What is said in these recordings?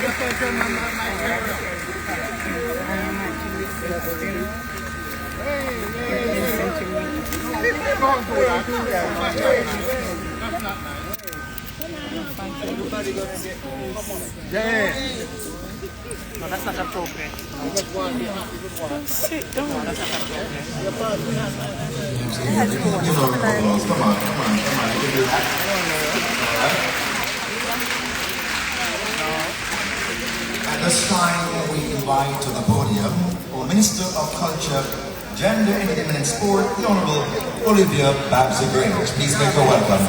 No, that's not appropriate. Sit down. No, that's not appropriate. Come on. You can do that. At this time, we invite to the podium Minister of Culture, Gender, Entertainment and Sport, the Honorable Olivia Babsy-Grange. Please make her welcome.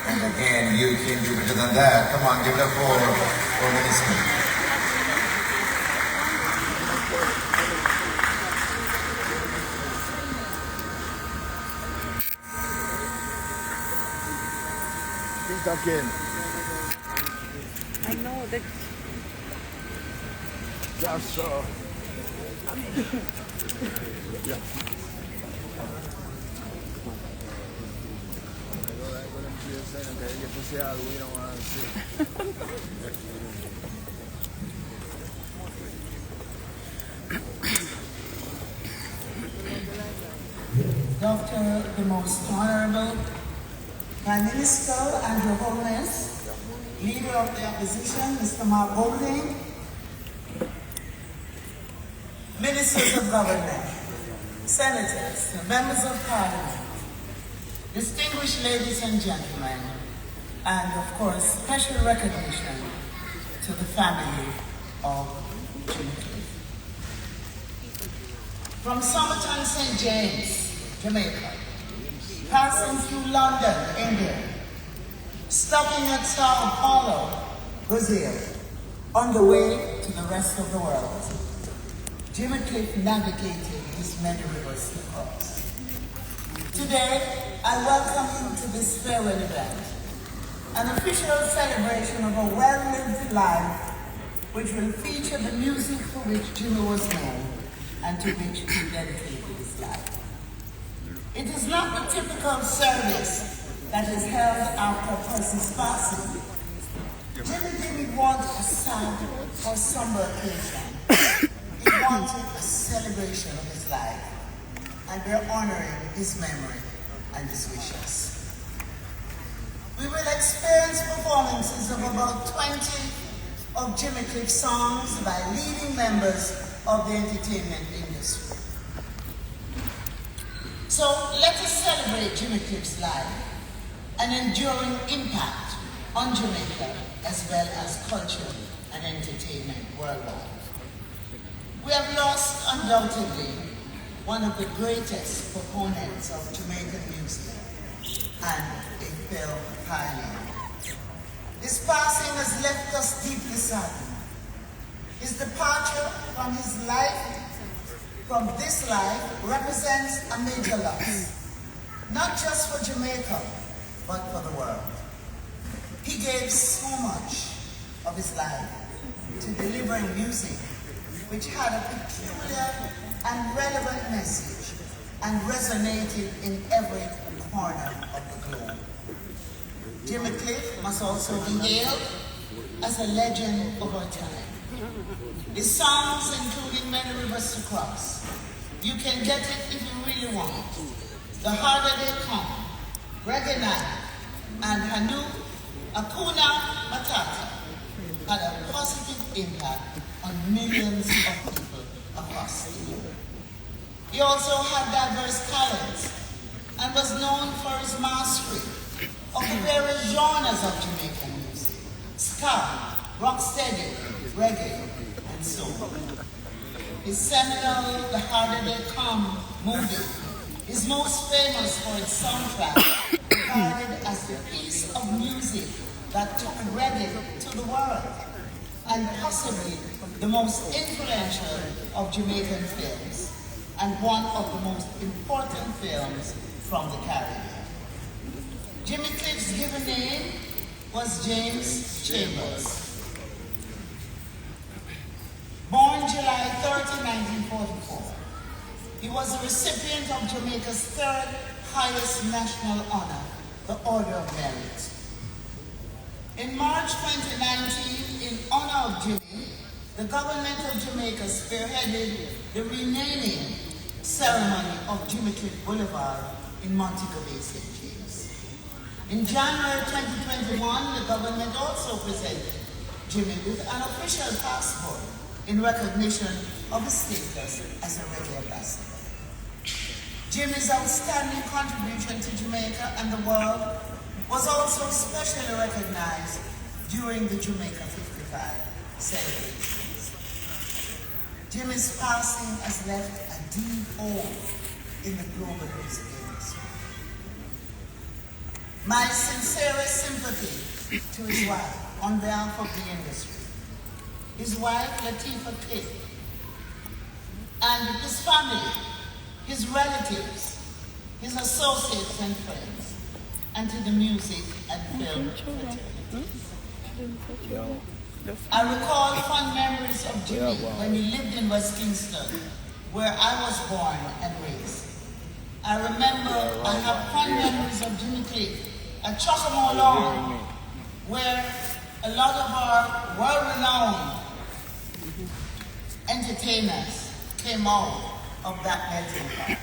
And again, you can do better than that. Come on, give it up for Minister. Again. I know that. Just yeah. Dr. the Most Honorable Prime Minister and Your Holiness, Leader of the Opposition, Mr. Mark Golding, Ministers of Government, Senators, Members of Parliament, distinguished ladies and gentlemen, and of course, special recognition to the family of Jimmy Cliff. From Somerton St. James, Jamaica, passing through London, England, stopping at Sao Paulo, Brazil, on the way to the rest of the world, Jimmy Cliff navigated his many rivers to cross. Today, I welcome you to this farewell event, an official celebration of a well-lived life which will feature the music for which Jimmy was known and to which he dedicated his life. It is not the typical service that is held after a person's passing. Jimmy didn't want a sad or somber occasion. He wanted a celebration of his life, and we're honoring his memory and his wishes. We will experience performances of about 20 of Jimmy Cliff songs by leading members of the entertainment industry. So let us celebrate Jimmy Cliff's life and enduring impact on Jamaica as well as culture and entertainment worldwide. We have lost undoubtedly one of the greatest proponents of Jamaican music and a film pioneer. His passing has left us deeply saddened. His departure from his life, from this life, represents a major loss, not just for Jamaica, but for the world. He gave so much of his life to delivering music which had a peculiar and relevant message and resonated in every corner of the globe. Jimmy Cliff must also be hailed as a legend of our time. His songs, including Many Rivers to Cross, you can get it if you really want. The Harder They Come, Reggae Night, and Hanu Akuna Matata had a positive impact on millions of people across the world. He also had diverse talents and was known for his mastery of the various genres of Jamaican music: ska, rocksteady, reggae, and soul. His seminal The Harder They Come movie is most famous for its soundtrack, regarded as the piece of music that took reggae to the world, and possibly the most influential of Jamaican films, and one of the most important films from the Caribbean. Jimmy Cliff's given name was James Chambers. Born July 30, 1944, he was the recipient of Jamaica's third highest national honor, the Order of Merit. In March 2019, in honor of Jimmy, the government of Jamaica spearheaded the renaming ceremony of Jimmy Cliff Boulevard in Montego Bay, St. James. In January 2021, the government also presented Jimmy with an official passport in recognition of his status as a reggae ambassador. Jimmy's outstanding contribution to Jamaica and the world was also specially recognized during the Jamaica 55 celebrations. Jimmy's passing has left a deep hole in the global music industry. My sincerest sympathy to his wife on behalf of the industry, his wife Latifah Cliff, and his family, his relatives, his associates and friends, and to the music and film fraternity. I recall fond memories of Jimmy when he lived in West Kingston, where I was born and raised. I remember I have fond memories of Jimmy Cliff at Chocamo Lawn, where a lot of our world-renowned entertainers came out of that melting pot.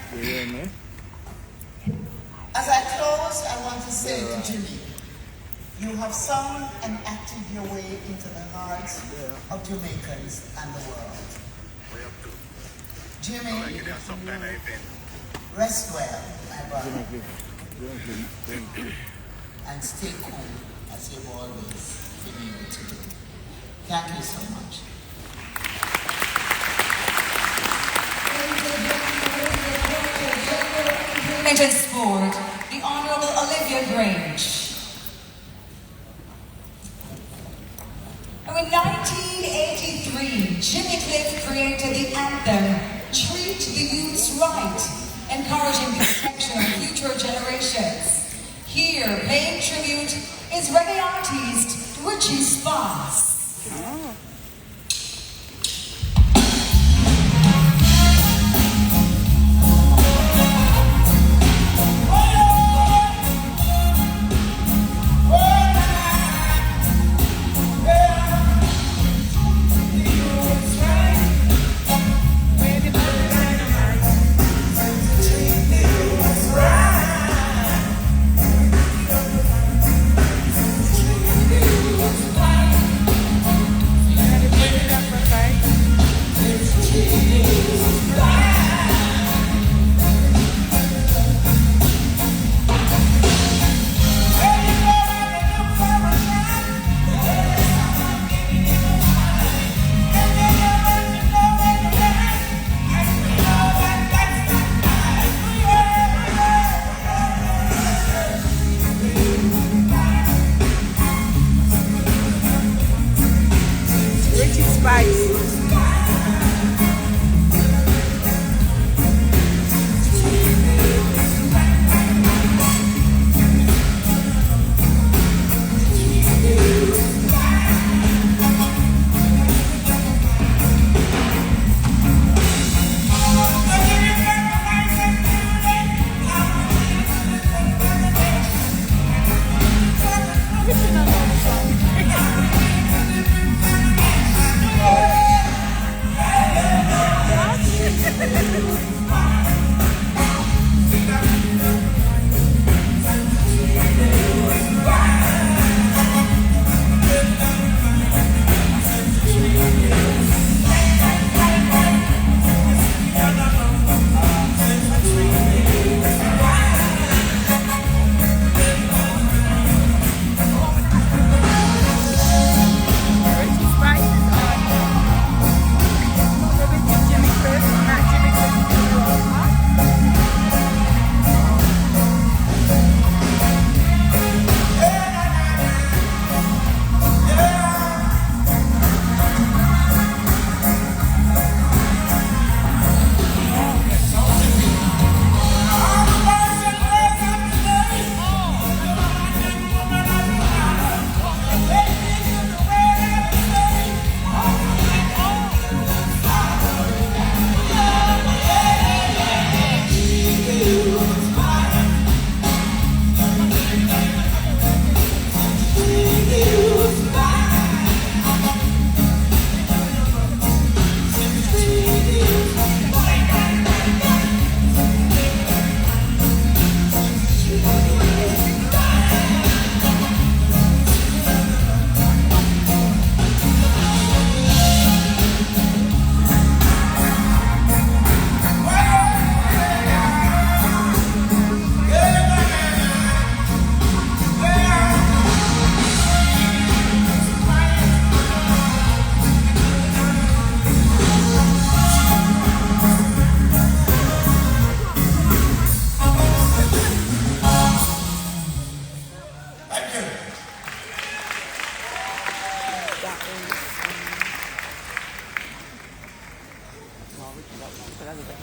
As I close, I want to say to Jimmy, you have sung and acted your way into the hearts of Jamaicans and the world. Jimmy, rest well, my brother, and stay cool as you've always been able to do. Thank you so much. Into sport, the Honourable Olivia Grange. In 1983, Jimmy Cliff created the anthem, Treat the Youth's Right, encouraging the protection of future generations. Here, paying tribute, is reggae artist Richie Sparks.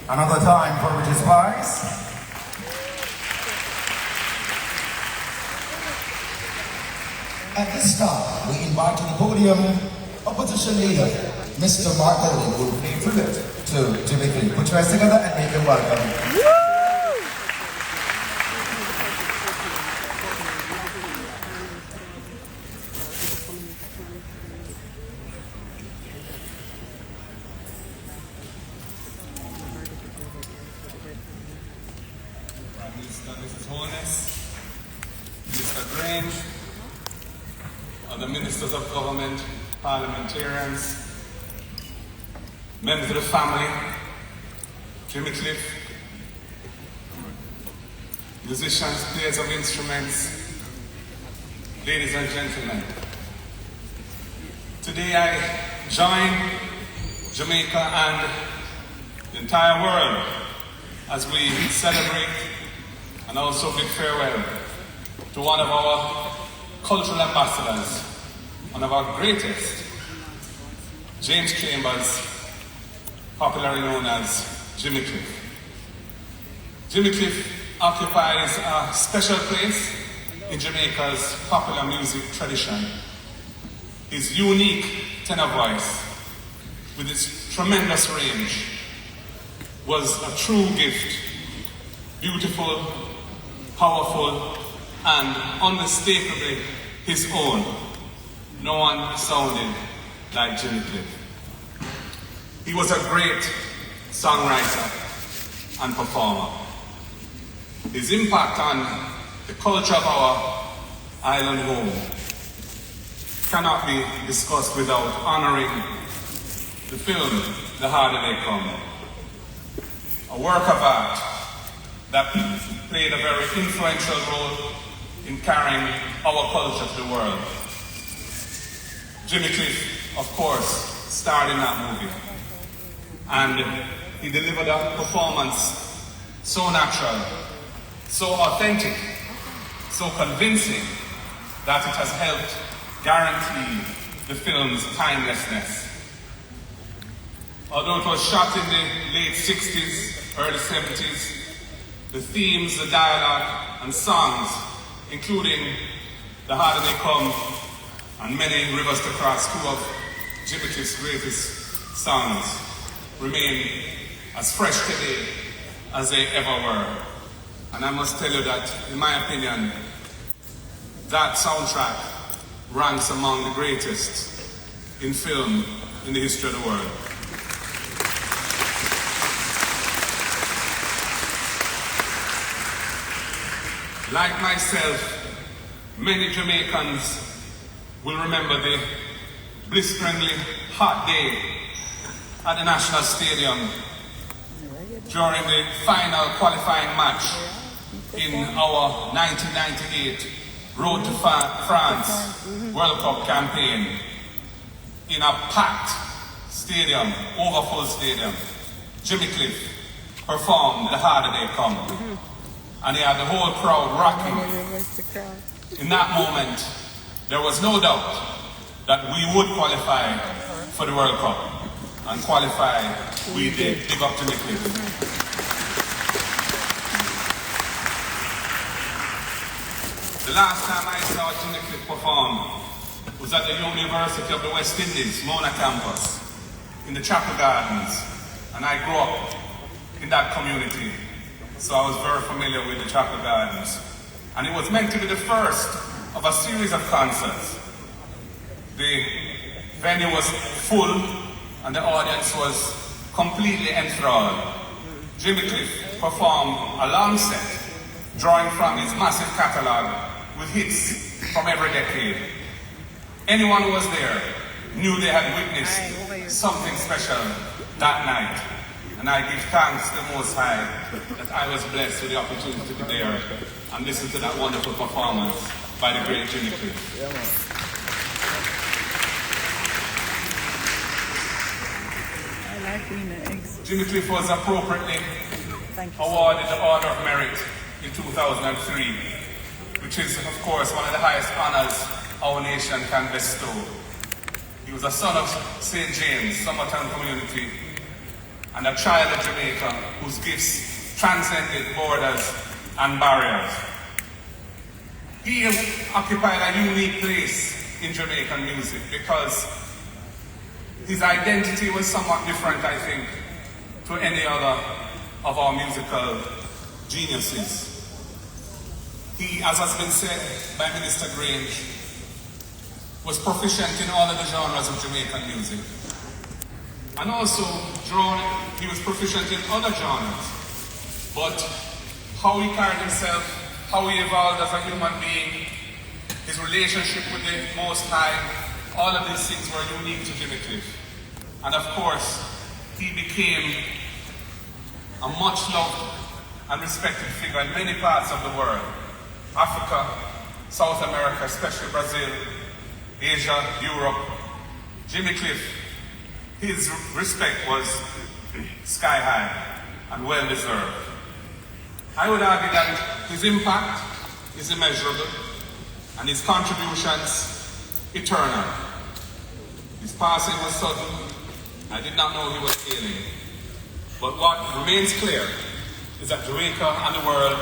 Another time for Regis Prize. At this time, we invite to the podium opposition leader, Mr. Mark Holding, who will pay tribute to Jimmy Cliff. Put your hands together and make him welcome. Prime Minister, His Holiness, Mr. Grange, other ministers of government, parliamentarians, members of the family, Jimmy Cliff, musicians, players of instruments, ladies and gentlemen. Today I join Jamaica and the entire world as we celebrate and also bid farewell to one of our cultural ambassadors, one of our greatest, James Chambers, popularly known as Jimmy Cliff. Jimmy Cliff occupies a special place in Jamaica's popular music tradition. His unique tenor voice, with its tremendous range, was a true gift, beautiful, powerful, and unmistakably his own. No one sounded like Jimmy Cliff. He was a great songwriter and performer. His impact on the culture of our island home cannot be discussed without honoring the film, The Harder They Come, a work of art that played a very influential role in carrying our culture to the world. Jimmy Cliff, of course, starred in that movie, and he delivered a performance so natural, so authentic, so convincing that it has helped guarantee the film's timelessness. Although it was shot in the late 60s, early 70s, the themes, the dialogue, and songs, including The Harder They Come and many Rivers to Cross, two of Jimmy Cliff's greatest songs, remain as fresh today as they ever were. And I must tell you that, in my opinion, that soundtrack ranks among the greatest in film in the history of the world. Like myself, many Jamaicans will remember the blisteringly hot day at the National Stadium during the final qualifying match in our 1998 Road to France World Cup campaign. In a packed stadium, overfull stadium, Jimmy Cliff performed The Harder They Come. And he had the whole crowd rocking. In that moment, there was no doubt that we would qualify for the World Cup. And qualify, we did. Big up to Jimmy Cliff. The last time I saw Jimmy Cliff perform was at the University of the West Indies, Mona campus, in the Chapel Gardens. And I grew up in that community, so I was very familiar with the Chapel Gardens. And it was meant to be the first of a series of concerts. The venue was full and the audience was completely enthralled. Jimmy Cliff performed a long set, drawing from his massive catalogue with hits from every decade. Anyone who was there knew they had witnessed something special that night. And I give thanks to the Most High that I was blessed with the opportunity to be there and listen to that wonderful performance by the great Jimmy Cliff. Yeah, I like Wiener eggs. Jimmy Cliff was appropriately awarded the Order of Merit in 2003, which is, of course, one of the highest honors our nation can bestow. He was a son of St. James, Summertown community, and a child of Jamaica whose gifts transcended borders and barriers. He occupied a unique place in Jamaican music because his identity was somewhat different, I think, to any other of our musical geniuses. He, as has been said by Minister Grange, was proficient in all of the genres of Jamaican music. And also, he was proficient in other genres. But how he carried himself, how he evolved as a human being, his relationship with the Most High, all of these things were unique to Jimmy Cliff. And of course, he became a much loved and respected figure in many parts of the world. Africa, South America, especially Brazil, Asia, Europe. Jimmy Cliff, his respect was sky high and well deserved. I would argue that his impact is immeasurable and his contributions eternal. His passing was sudden. I did not know he was ailing. But what remains clear is that Jamaica and the world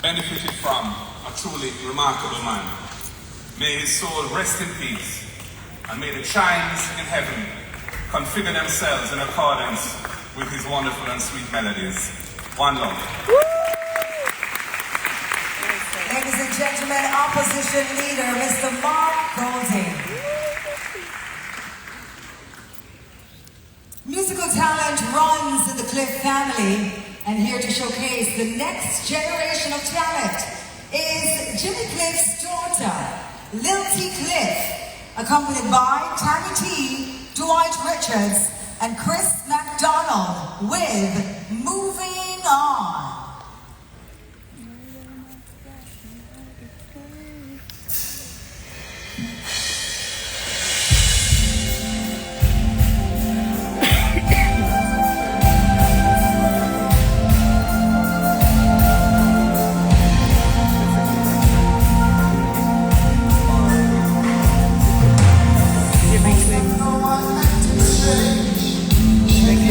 benefited from a truly remarkable man. May his soul rest in peace, and may the chimes in heaven configure themselves in accordance with his wonderful and sweet melodies. One love. Ladies and gentlemen, opposition leader, Mr. Mark Golding. Musical talent runs in the Cliff family, and here to showcase the next generation of talent is Jimmy Cliff's daughter, Lil T. Cliff, accompanied by Tammy T, Dwight Richards, and Chris McDonald with Moving On.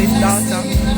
He's not a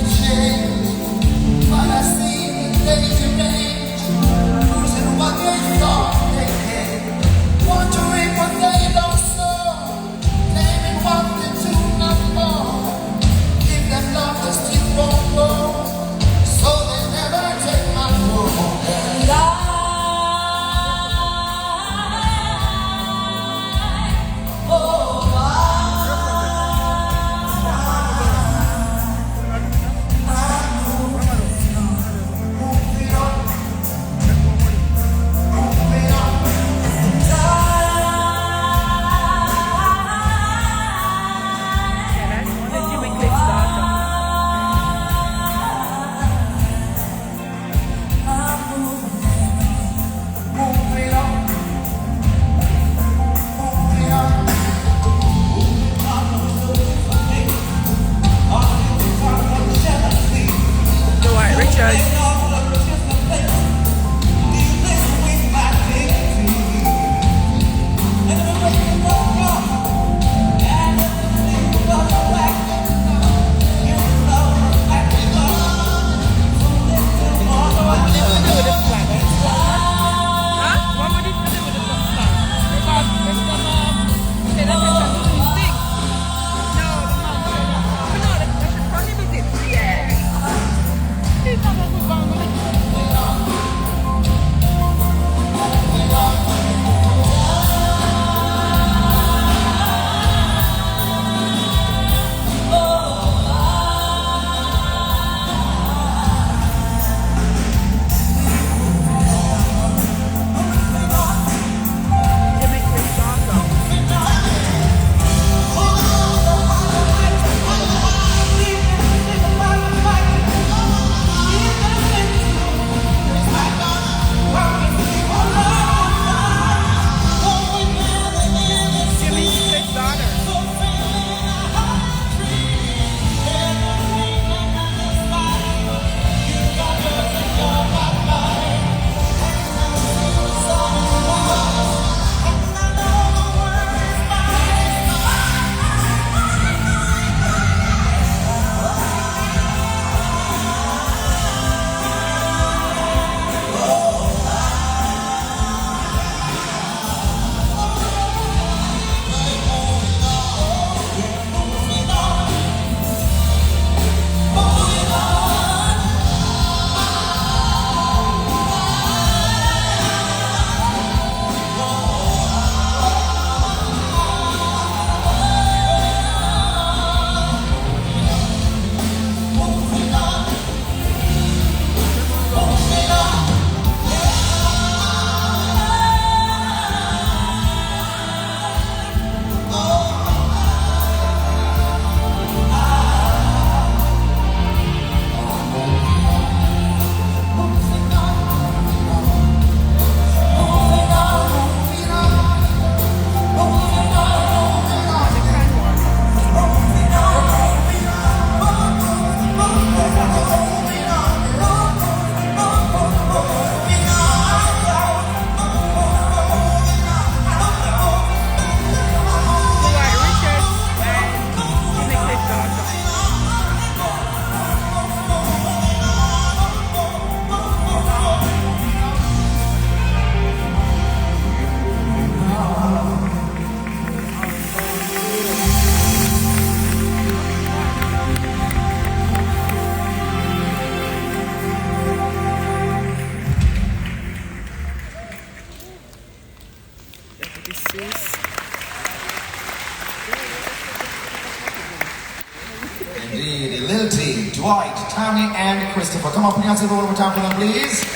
Dwight, Tammy, and Christopher. Come on, put your hands together one more time for them, please.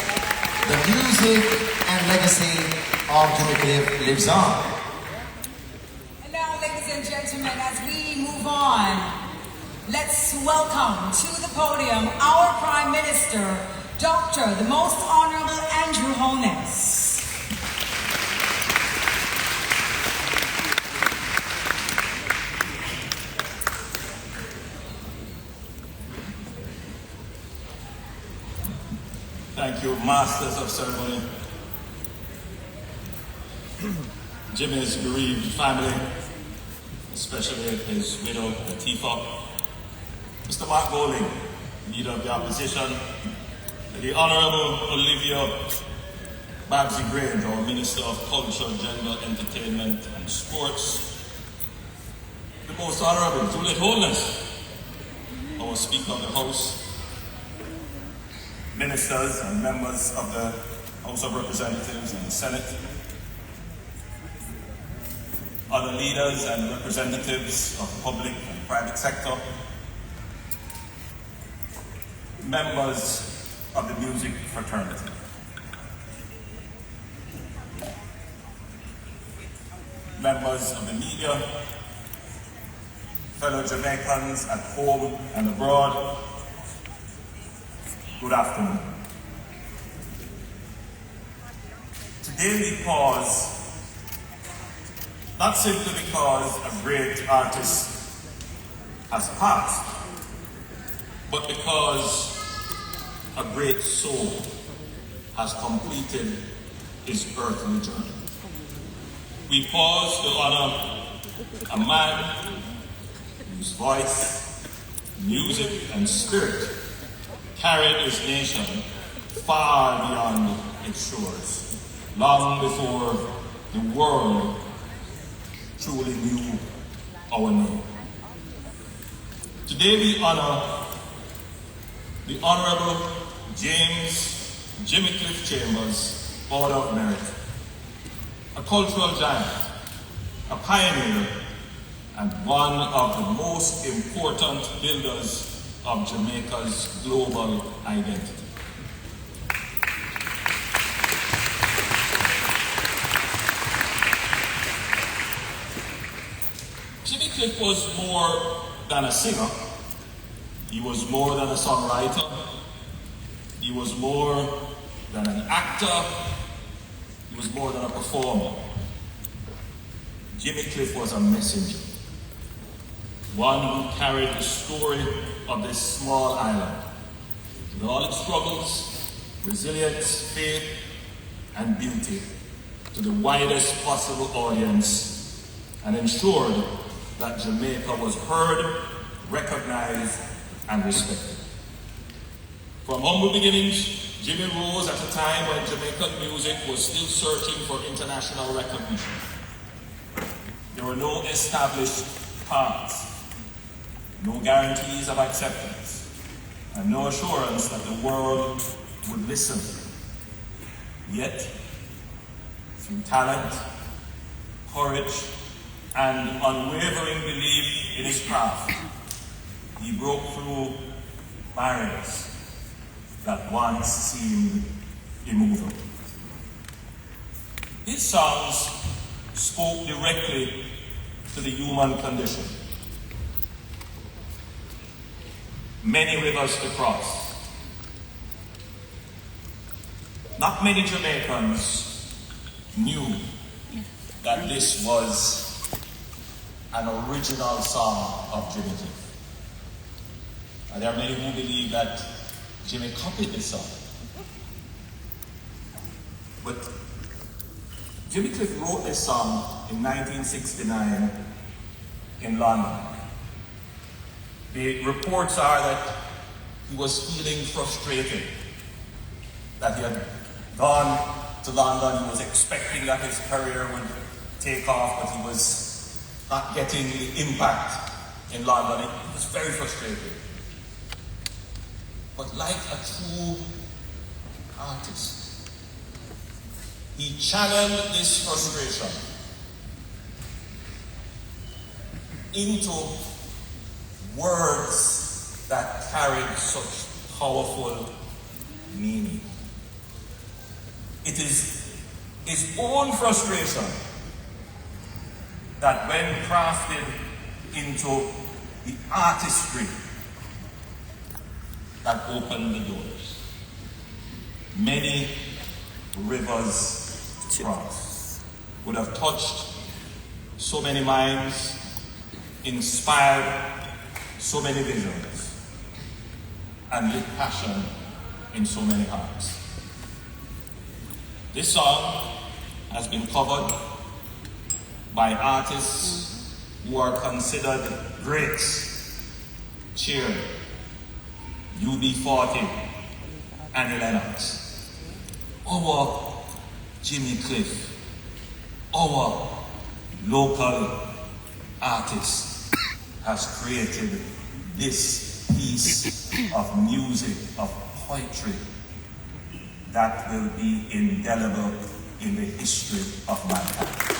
The music and legacy of Jimmy Cliff lives on. And now, ladies and gentlemen, as we move on, let's welcome to the podium our Prime Minister, Dr. the Most Honorable Andrew Holness. Thank you, Masters of Ceremony. Jimmy's bereaved family, especially his widow, Latifah. Mr. Mark Golding, Leader of the Opposition, the Honorable Olivia Babsy Grange, our Minister of Culture, Gender, Entertainment and Sports, the Most Honorable Juliet Holness, our Speaker of the House, ministers and members of the House of Representatives and the Senate, other leaders and representatives of the public and private sector, members of the music fraternity. Members of the media, fellow Jamaicans at home and abroad, good afternoon. Today we pause not simply because a great artist has passed, but because a great soul has completed his earthly journey. We pause to honor a man whose voice, music, and spirit carried his nation far beyond its shores, long before the world truly knew our name. Today we honor the Honorable James Jimmy Cliff Chambers Order of Merit, a cultural giant, a pioneer, and one of the most important builders of Jamaica's global identity. Jimmy Cliff was more than a singer. He was more than a songwriter. He was more than an actor. He was more than a performer. Jimmy Cliff was a messenger, one who carried the story of this small island, with all its struggles, resilience, faith, and beauty, to the widest possible audience, and ensured that Jamaica was heard, recognized, and respected. From humble beginnings, Jimmy rose at a time when Jamaican music was still searching for international recognition. There were no established paths, no guarantees of acceptance, and no assurance that the world would listen. Yet, through talent, courage, and unwavering belief in his craft, he broke through barriers that once seemed immovable. His songs spoke directly to the human condition. Many rivers to cross. Not many Jamaicans knew that this was an original song of Jimmy Cliff. And there are many who believe that Jimmy copied this song. But Jimmy Cliff wrote this song in 1969 in London. The reports are that he was feeling frustrated, that he had gone to London, he was expecting that his career would take off, but he was not getting the impact in London. He was very frustrated. But like a true artist, he channeled this frustration into words that carried such powerful meaning. It is his own frustration that when crafted into the artistry that opened the doors, many rivers to cross would have touched so many minds, inspired so many visions, and lit passion in so many hearts. This song has been covered by artists who are considered greats: Cheer, UB40, Annie Lennox, our Jimmy Cliff, our local artist has created this piece of music, of poetry, that will be indelible in the history of mankind.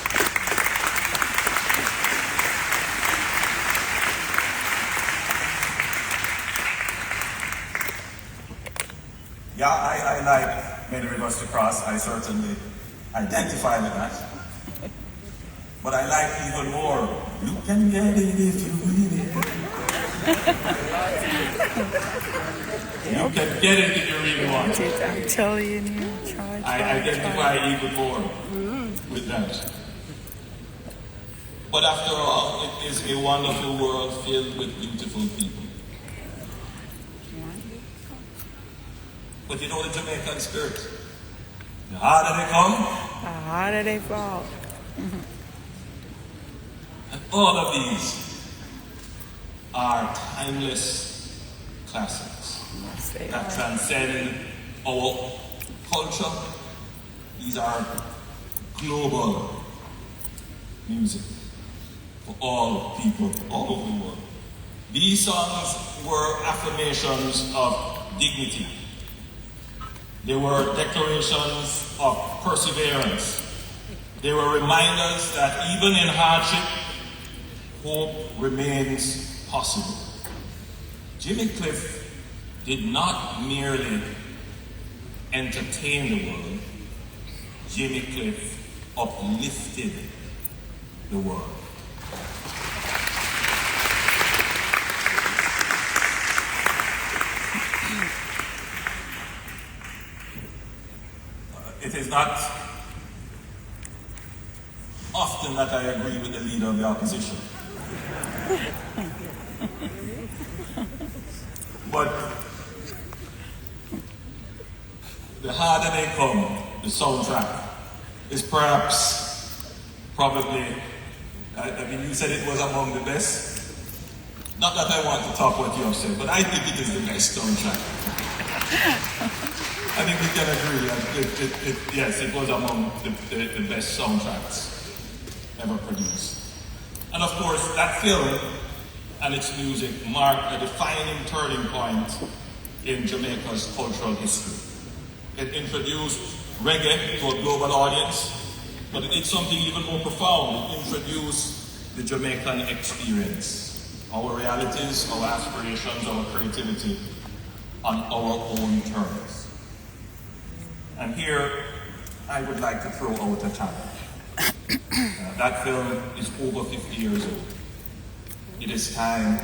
Yeah, I like Many Rivers to Cross. I certainly identify with that. But I like even more, you can get it if you really want. You can get it if you really want. I'm telling you, try. I identify even more with that. But after all, it is a wonderful world filled with beautiful people. But you know the Jamaican spirit. The harder they come, the harder they fall. And all of these are timeless classics that transcend our culture. These are global music for all people all over the world. These songs were affirmations of dignity. They were declarations of perseverance. They were reminders that even in hardship, hope remains possible. Jimmy Cliff did not merely entertain the world. Jimmy Cliff uplifted the world. It is not often that I agree with the leader of the opposition. But the harder they come, the soundtrack is probably, I mean, you said it was among the best. Not that I want to top what you have said, but I think it is the best soundtrack. I think we can agree that yes, it was among the best soundtracks ever produced. And of course, that film and its music marked a defining turning point in Jamaica's cultural history. It introduced reggae to a global audience, but it did something even more profound. It introduced the Jamaican experience, our realities, our aspirations, our creativity on our own terms. And here, I would like to throw out a challenge. That film is over 50 years old. It is time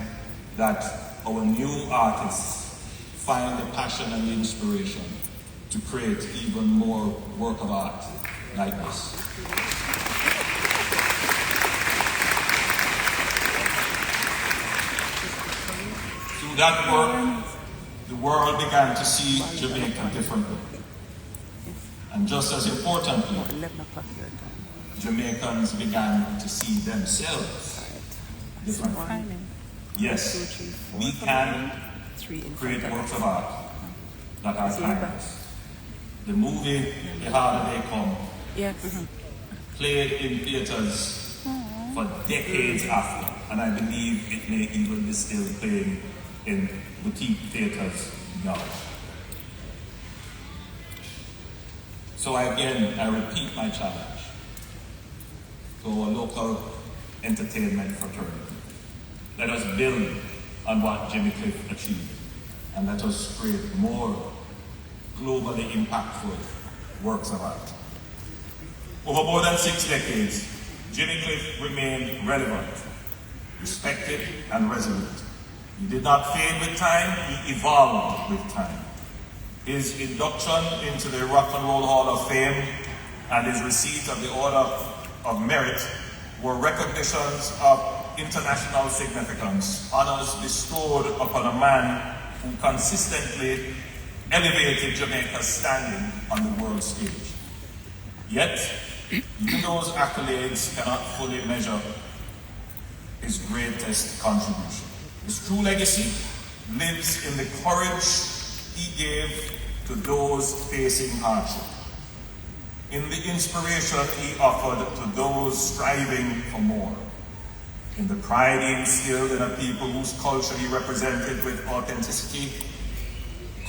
that our new artists find the passion and the inspiration to create even more work of art like this. Through that work, the world began to see Jamaica differently. And just as importantly, Jamaicans began to see themselves differently. Yes, we can create works of art that are timeless. The movie, The Harder They Come, played in theaters for decades after, and I believe it may even be still playing in boutique theaters now. So I repeat my challenge to our local entertainment fraternity. Let us build on what Jimmy Cliff achieved, and let us create more globally impactful works of art. Over more than 6 decades, Jimmy Cliff remained relevant, respected, and resolute. He did not fade with time, he evolved with time. His induction into the Rock and Roll Hall of Fame and his receipt of the Order of Merit were recognitions of international significance, honors bestowed upon a man who consistently elevated Jamaica's standing on the world stage. Yet, even those accolades cannot fully measure his greatest contribution. His true legacy lives in the courage he gave to those facing hardship, in the inspiration he offered to those striving for more, in the pride he instilled in a people whose culture he represented with authenticity,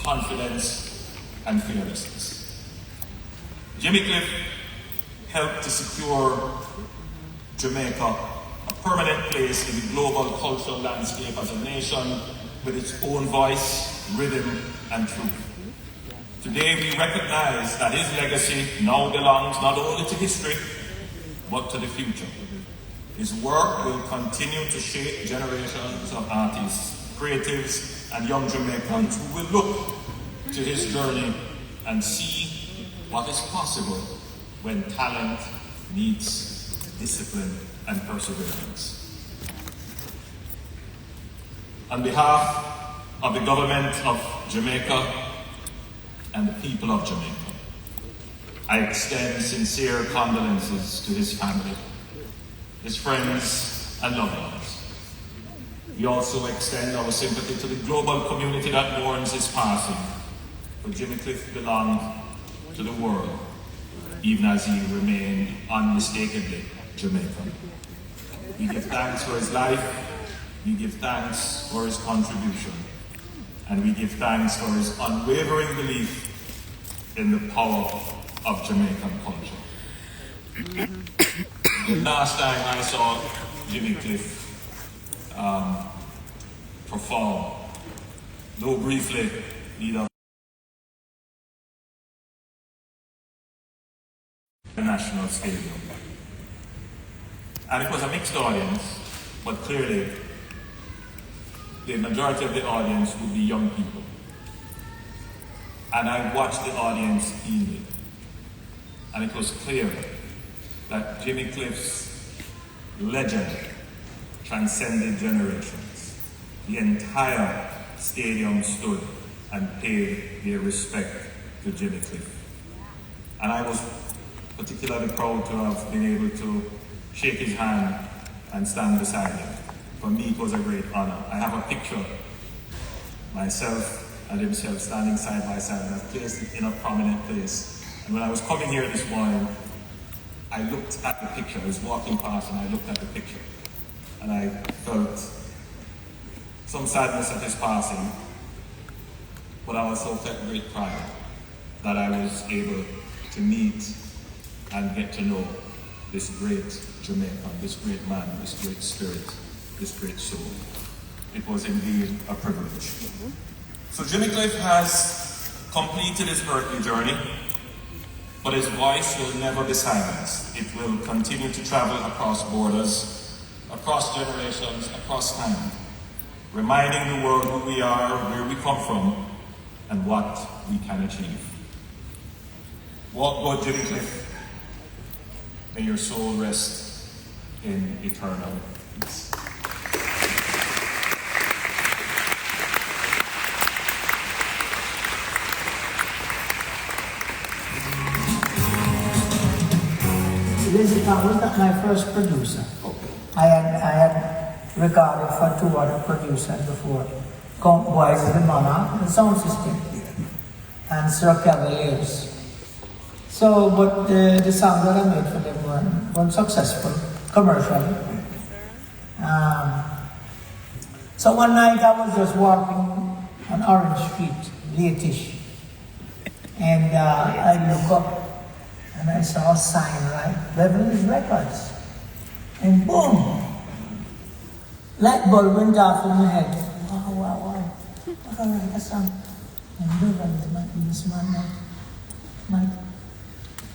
confidence, and fearlessness. Jimmy Cliff helped to secure Jamaica a permanent place in the global cultural landscape as a nation with its own voice, rhythm, and truth. Today we recognize that his legacy now belongs not only to history, but to the future. His work will continue to shape generations of artists, creatives, and young Jamaicans who will look to his journey and see what is possible when talent meets discipline and perseverance. On behalf of the government of Jamaica and the people of Jamaica, I extend sincere condolences to his family, his friends, and loved ones. We also extend our sympathy to the global community that mourns his passing, for Jimmy Cliff belonged to the world, even as he remained unmistakably Jamaican. We give thanks for his life, we give thanks for his contribution, and we give thanks for his unwavering belief in the power of Jamaican culture. The last time I saw Jimmy Cliff perform, though briefly, lead the National Stadium. And it was a mixed audience, but clearly the majority of the audience would be young people. And I watched the audience keenly. And it was clear that Jimmy Cliff's legend transcended generations. The entire stadium stood and paid their respect to Jimmy Cliff. And I was particularly proud to have been able to shake his hand and stand beside him. For me, it was a great honor. I have a picture, myself and himself standing side by side, and I've placed it in a prominent place. And when I was coming here this morning, I looked at the picture. I was walking past and I looked at the picture. And I felt some sadness at his passing, but I also felt great pride that I was able to meet and get to know this great Jamaican, this great man, this great spirit, this great soul. It was indeed a privilege. So Jimmy Cliff has completed his earthly journey, but his voice will never be silenced. It will continue to travel across borders, across generations, across time, reminding the world who we are, where we come from, and what we can achieve. Walk, God, Jimmy Cliff. May your soul rest in eternal peace. Lizzie Town was not my first producer. I had recorded for 2 other producers before. Count Boys of the Monarch, the sound system, and Sir Cavaliers. So, but the songs that I made for them weren't successful commercially. So one night I was just walking on Orange Street, late-ish, and I look up and I saw a sign, right? Beverly's Records. And boom! Light bulb went off in my head. What I write a song? And this man might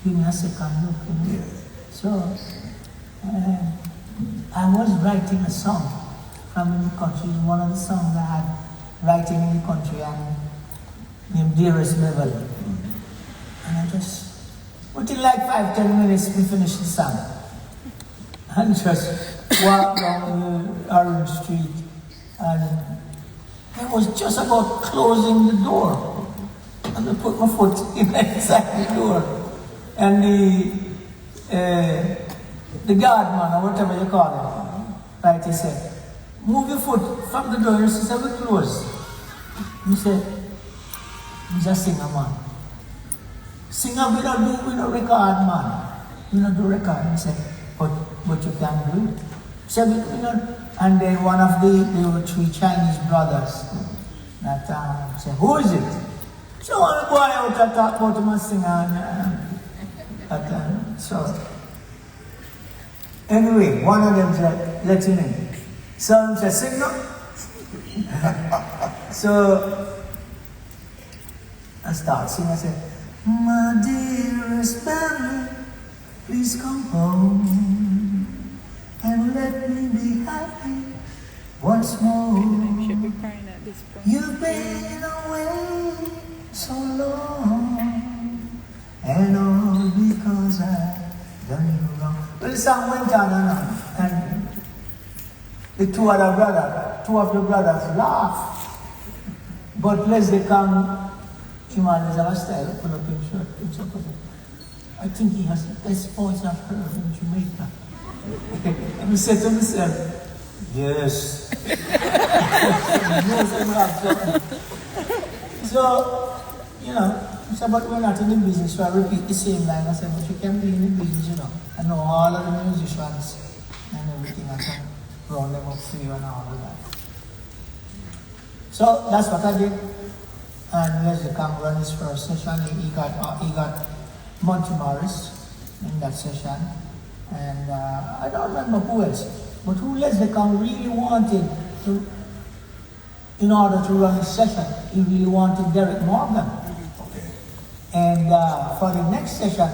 give me a second look. You know? So I was writing a song from in the country, one of the songs I had writing in the country and named Dearest Beverly. And I just, within like 5-10 minutes, we finished the song. And just walked down the Orange Street, and I was just about closing the door. And I put my foot inside the door. And the guard man, or whatever you call him, right, he said, move your foot from the door. He said, we close. He said, he's a singer, man. Singer, we don't record, man. We don't do record. He said, but you can do it. He said, we don't. And then one of there were 3 Chinese brothers that said, who is it? So I go out and talk about him as singer. So, anyway, one of them said, let him in. So he said, singer. So, I start singing. I said, my dearest Beverly, please come home and let me be happy once more. Should be crying at this point. You've been away so long, and all because I done you wrong. Well, the song went on, and the two of the brothers laughed. But Leslie come, Chiman is our style, put up in shirt, and so forth. I think he has the best voice I've heard in Jamaica. And I said to myself, yes. So, you know, I said, but we're not in the business, so I repeat the same line. I said, but you can be in the business, you know. I know all of the musicians and everything. I can round them up for you and all of that. So that's what I did. And Leslie Camp run his first session. He got Monty Morris in that session. And I don't remember who else. But who Leslie Camp really wanted to, in order to run his session, he really wanted Derek Morgan. Okay. And for the next session,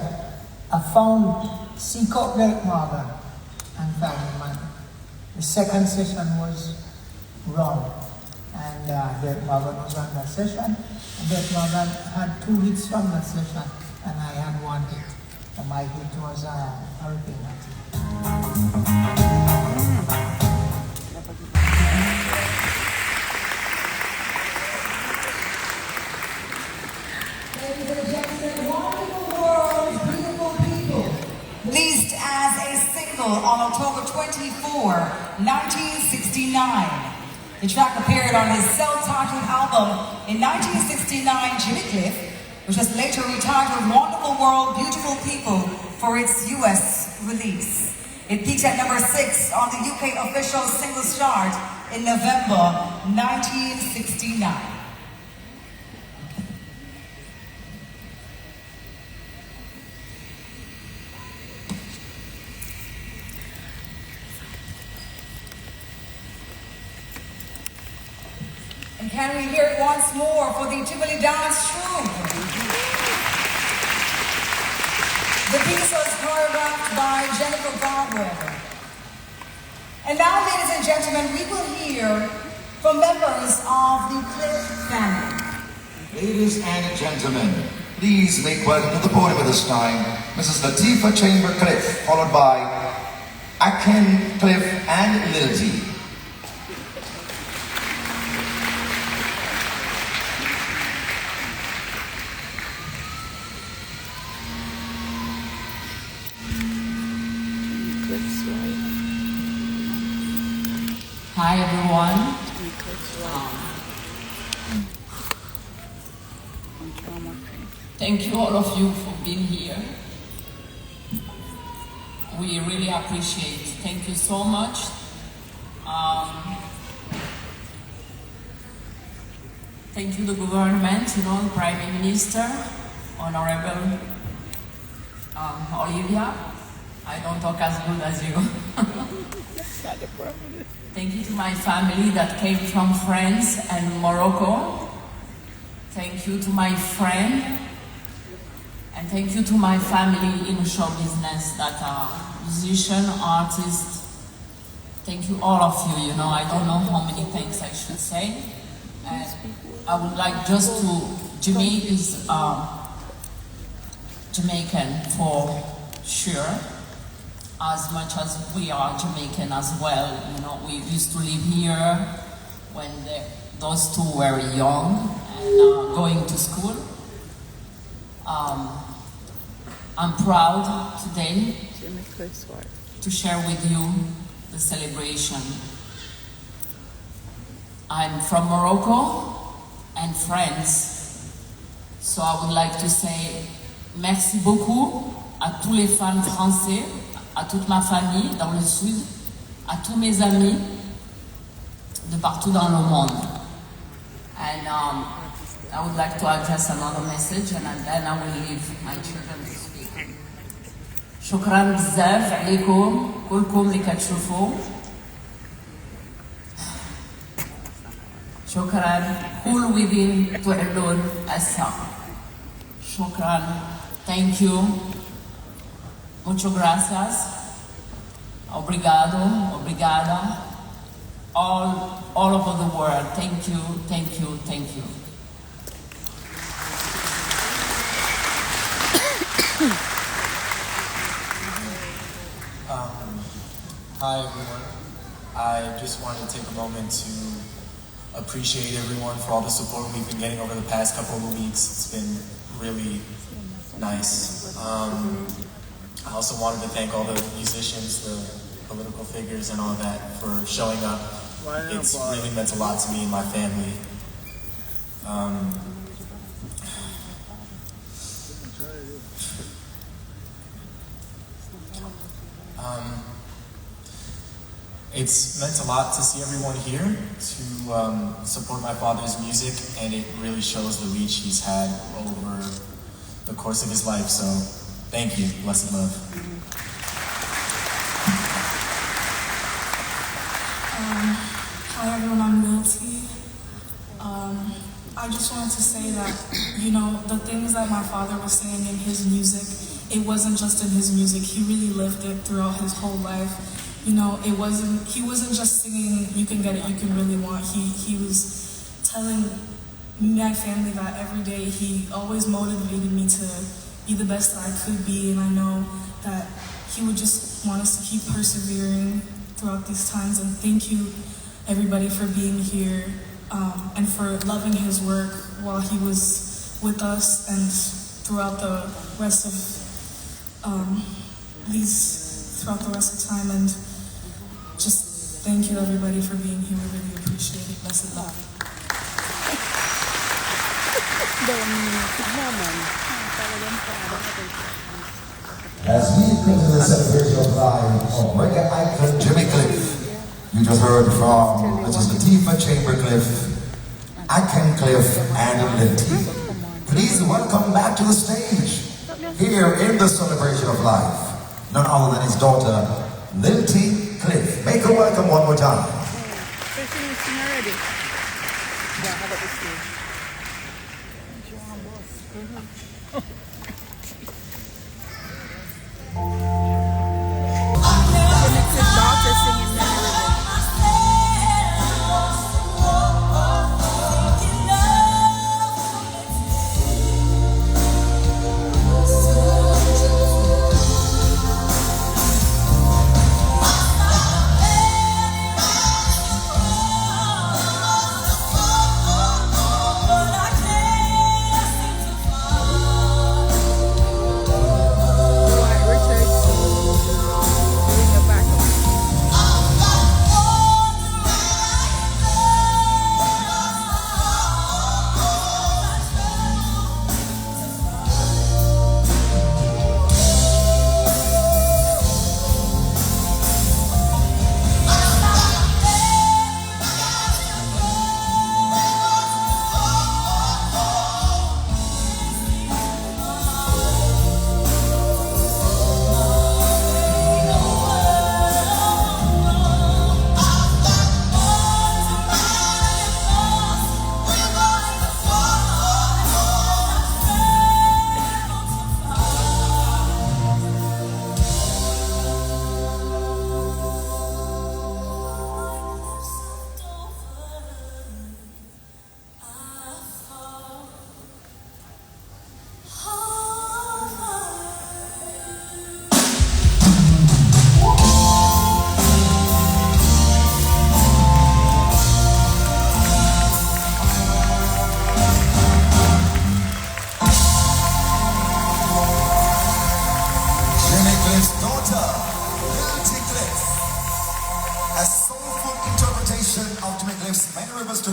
I seek out Derek Morgan and found him. And the second session was run. And Derek Morgan was on that session. And Derek Morgan had 2 hits from that session, and I had 1 hit. And my hit was Hurricane Matthew. Released as a single on October 24, 1969. The track appeared on his self-titled album in 1969, Jimmy Cliff, which was later retitled Wonderful World, Beautiful People for its US release. It peaked at number 6 on the UK official singles chart in November 1969. And can we hear it once more for the Tivoli Dance Troupe? The piece was choreographed by Jennifer Godwin. And now, ladies and gentlemen, we will hear from members of the Cliff family. Ladies and gentlemen, please make welcome to the podium at this time, Mrs. Latifah Chamber Cliff, followed by Akin Cliff and Lil T. Hi everyone. Thank you all of you for being here. We really appreciate it. Thank you so much. Thank you the government, the Prime Minister, Honorable Olivia, I don't talk as good as you. Thank you to my family that came from France and Morocco. Thank you to my friend. And thank you to my family in show business that are musicians, artists. Thank you, all of you. You know, I don't know how many thanks I should say. And I would like just to, Jimmy is Jamaican for sure, as much as we are Jamaican as well. You know, we used to live here when those two were young and going to school. I'm proud today to share with you the celebration. I'm from Morocco and France, so I would like to say merci beaucoup à tous les fans français, à toute ma famille dans le sud, à tous mes amis de partout dans le monde. And I would like to address another message and then I will leave my children to speak. شكرا بزاف عليكم كلكم اللي كتشوفوا. شكرا كل ويدين تعلون هسه. شكرا. Thank you. Muchas gracias. Obrigado. Obrigada. All over the world. Thank you. Thank you. Thank you. Hi everyone. I just wanted to take a moment to appreciate everyone for all the support we've been getting over the past couple of weeks. It's been really nice. I also wanted to thank all the musicians, the political figures and all that for showing up. It's really meant a lot to me and my family. It's meant a lot to see everyone here, to support my father's music, and it really shows the reach he's had over the course of his life, so thank you. Blessed love. Hi everyone, I'm Milty. I just wanted to say that, you know, the things that my father was saying in his music, it wasn't just in his music, he really lived it throughout his whole life. You know, he wasn't just singing, you can get it, you can really want. He was telling my family that every day. He always motivated me to be the best that I could be, and I know that he would just want us to keep persevering throughout these times. And thank you, everybody, for being here and for loving his work while he was with us and throughout the rest of throughout the rest of time. And just thank you, everybody, for being here. We really appreciate it. Blessed love. As we continue the celebration of life of reggae icon Jimmy Cliff, you just heard from Mrs. Latifah Chambercliffe, Akin Cliff, and Linty. Please welcome back to the stage, here in the celebration of life, none other than his daughter, Linty Cliff. Make her welcome one more time.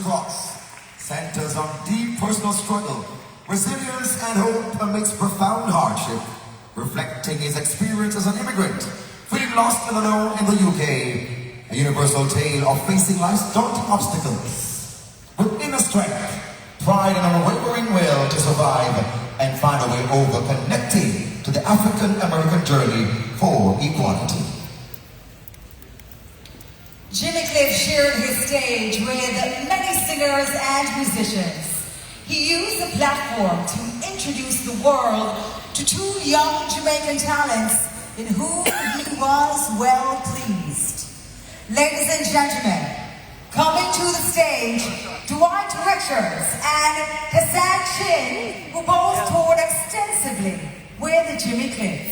across, centers on deep personal struggle, resilience and hope amidst profound hardship, reflecting his experience as an immigrant, feeling lost and alone in the UK, a universal tale of facing life's daunting obstacles, with inner strength, pride and unwavering will to survive and find a way over, connecting to the African-American journey for equality. Jimmy Cliff shared his stage with many singers and musicians. He used the platform to introduce the world to two young Jamaican talents in whom he was well pleased. Ladies and gentlemen, coming to the stage, Dwight Richards and Hassan Chin, who both toured extensively with Jimmy Cliff.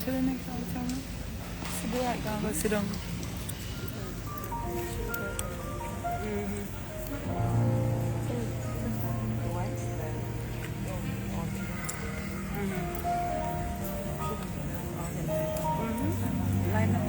To the next one, sit right down, go sit down. Line up.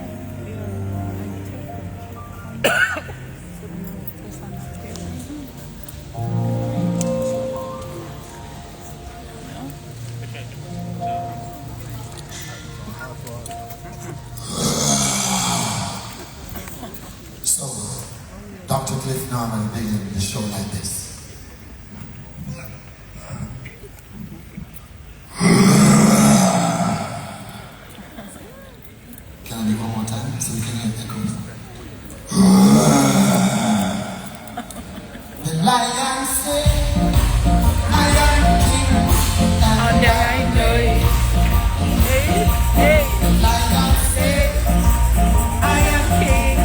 So, Dr. Cliff Norman began the show like this. Can I do it one more time so we can hear echoes? The lion said, I am king. On the right noise. Hey, hey. The lion said, I am king.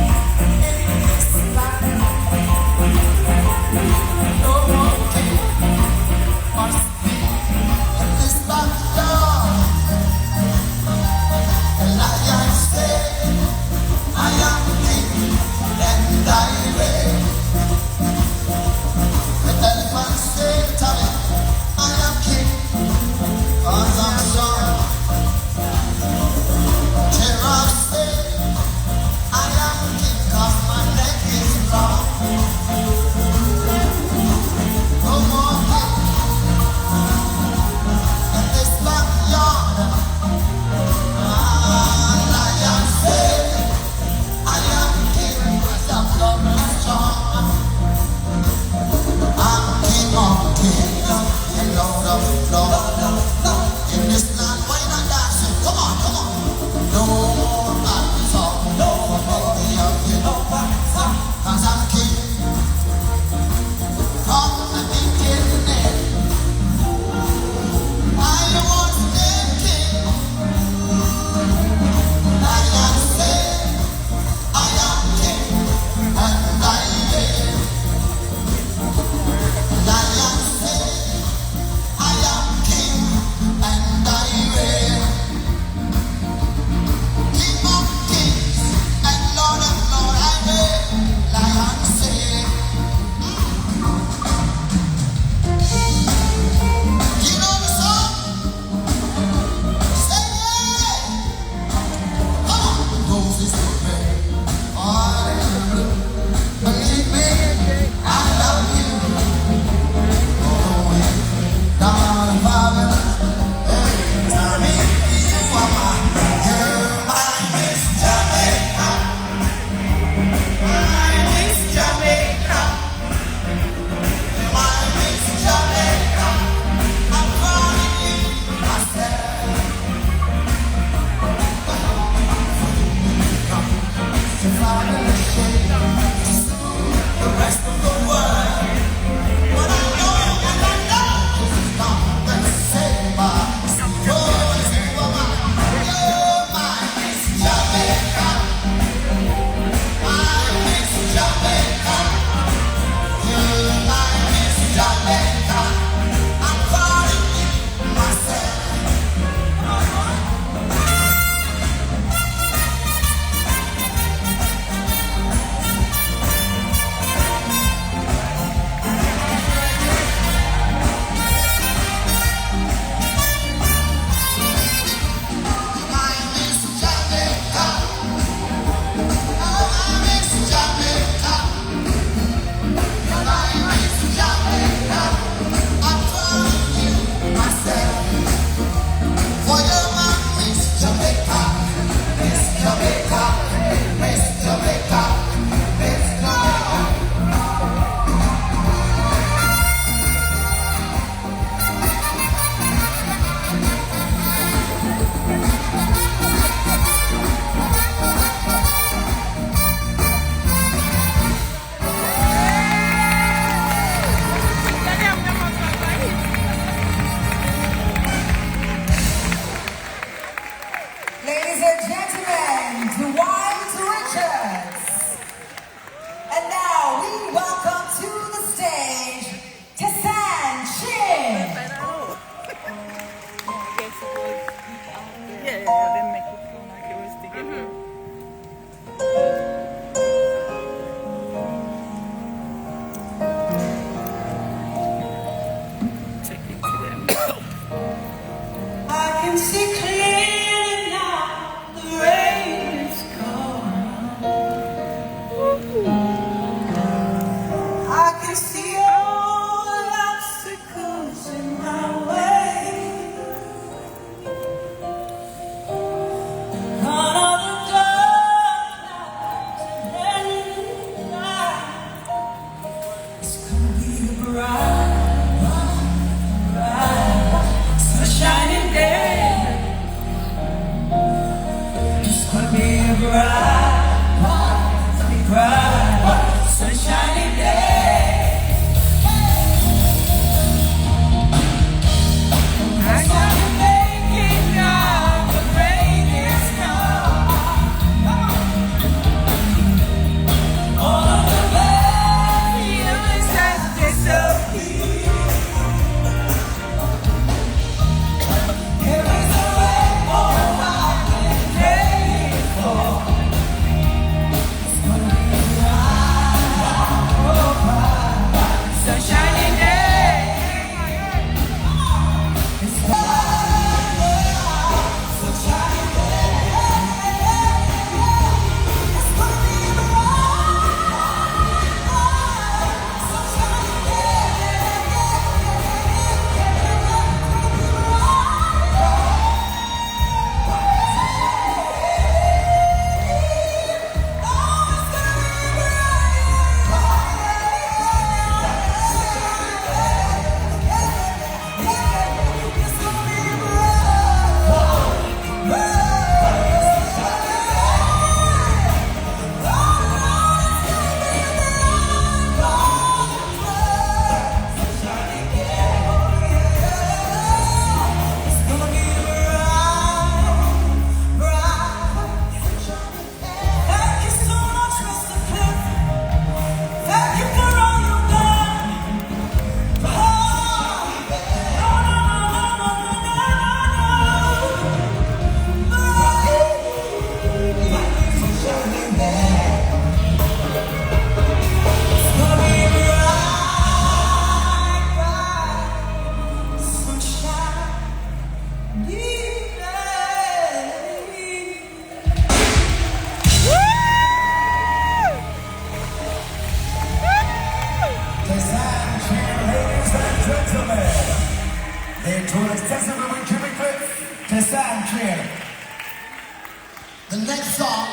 The next song,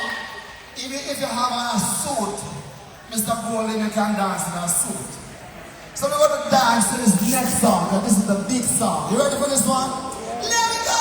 even if you have on a suit, Mr. Golden, you can dance in a suit. So we're going to dance to this next song, and this is the big song. You ready for this one? Let it go!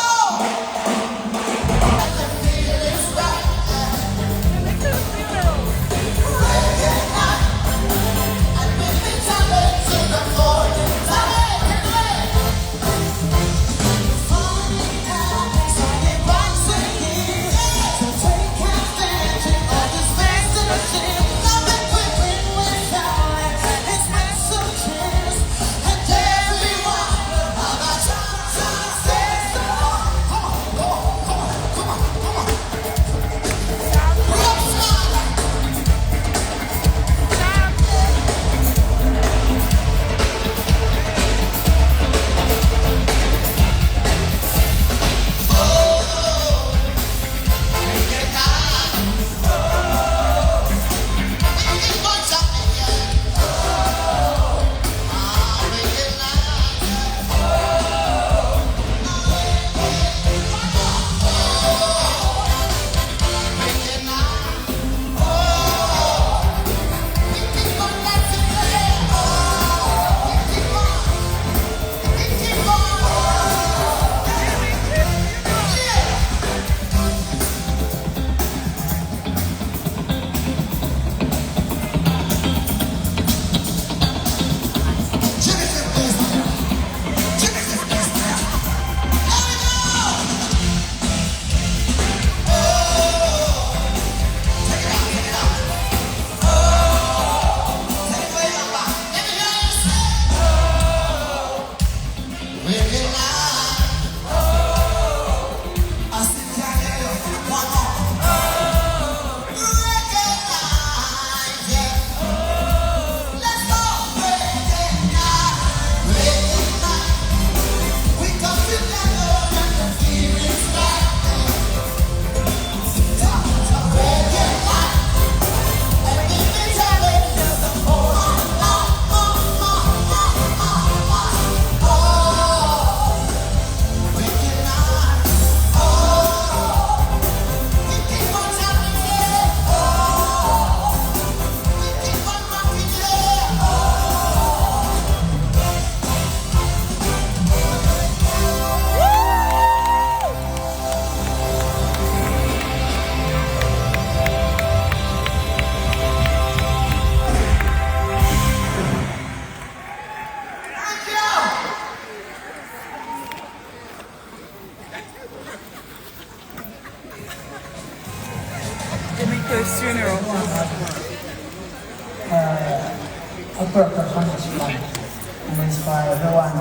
It's funeral. A purpose on this planet, and it's for everyone,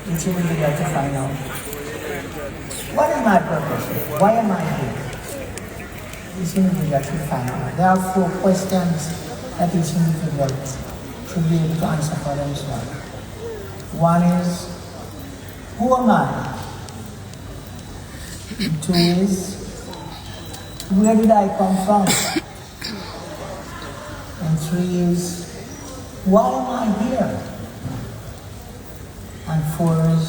each individual to find out. What is my purpose? Why am I here? Each individual should find out. There are 4 questions that each individual should be able to answer for themselves. One is, who am I? 2 is, where did I come from? And 3 is, why am I here? And 4 is,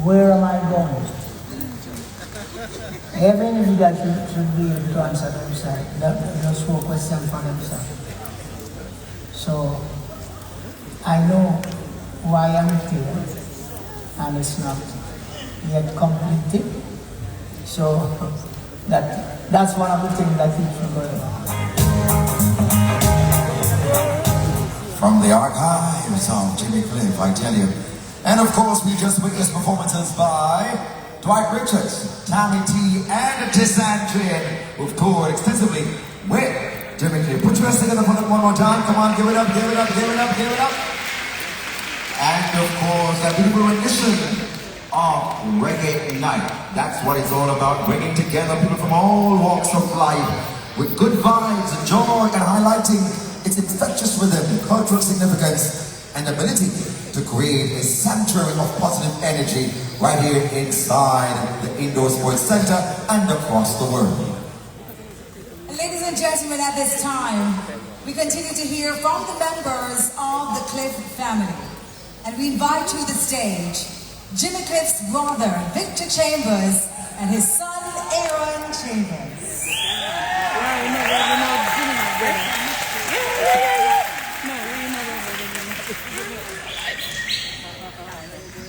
where am I going? Every individual should be able to answer themselves, those 4 questions for themselves. So, I know why I'm here, and it's not yet completed. So, that's one of the things that you should go on. From the archives of Jimmy Cliff, I tell you. And of course, we just witnessed performances by Dwight Richards, Tommy T, and Tizandrian, who've toured extensively with Jimmy Cliff. Put your hands together for them one more time. Come on, give it up, give it up, give it up, give it up. And of course, that beautiful rendition of Reggae Night. That's what it's all about, bringing together people from all walks of life with good vibes and joy and highlighting its infectious rhythm, cultural significance, and ability to create a sanctuary of positive energy right here inside the Indoor Sports Center and across the world. Ladies and gentlemen, at this time, we continue to hear from the members of the Cliff family. And we invite to the stage Jimmy Cliff's brother, Victor Chambers, and his son, Aaron Chambers.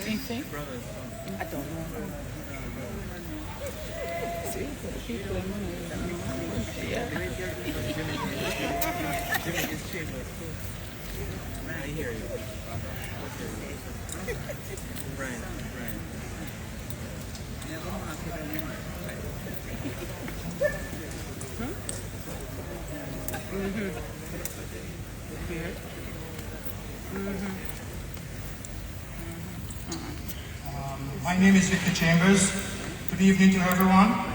Anything? I don't know. See, the people in yeah. I hear you. Right. My name is Victor Chambers. Good evening to everyone.